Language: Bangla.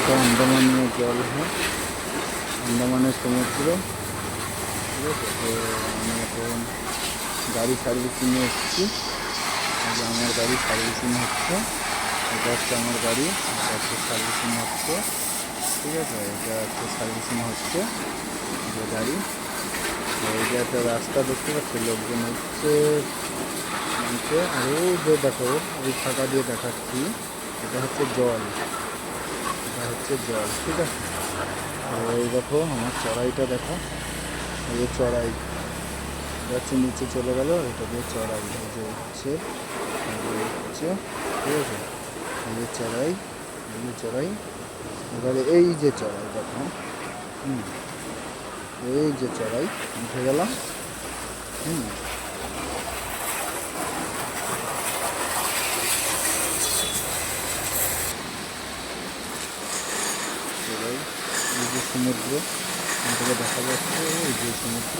এটা আন্দামানের জল, হ্যাঁ, আন্দামানের সমুদ্র। ঠিক আছে, তো আমি এখন গাড়ি সার্ভিসিংয়ে এসেছি। আমার গাড়ি সার্ভিসিং হচ্ছে, এটা হচ্ছে আমার গাড়ি, এটা হচ্ছে সার্ভিসিং হচ্ছে। ঠিক আছে, এটা হচ্ছে সার্ভিসিং হচ্ছে যে গাড়ি। তো এই যে একটা রাস্তা দেখতে পাচ্ছি, লোকজন হচ্ছে নামছে। আর ওই যে দেখো, ওই ফাঁকা দিয়ে দেখাচ্ছি, এটা হচ্ছে জল, এটা হচ্ছে জল। ঠিক আছে, আর এই দেখো আমার চড়াইটা দেখো, এই যে চড়াই যাচ্ছে, নিচে চলে গেল, এটা দিয়ে চড়াই, এই যে হচ্ছে, এই যে হচ্ছে। ঠিক আছে, এই যে চড়াই, এই যে চড়াই, এবারে এই যে চড়াই দেখো, হুম, এই যে চড়াই, উঠে গেলাম। হুম, চড়াই, এই যে সমুদ্র, এখান থেকে দেখা যাচ্ছে এই যে সমুদ্র।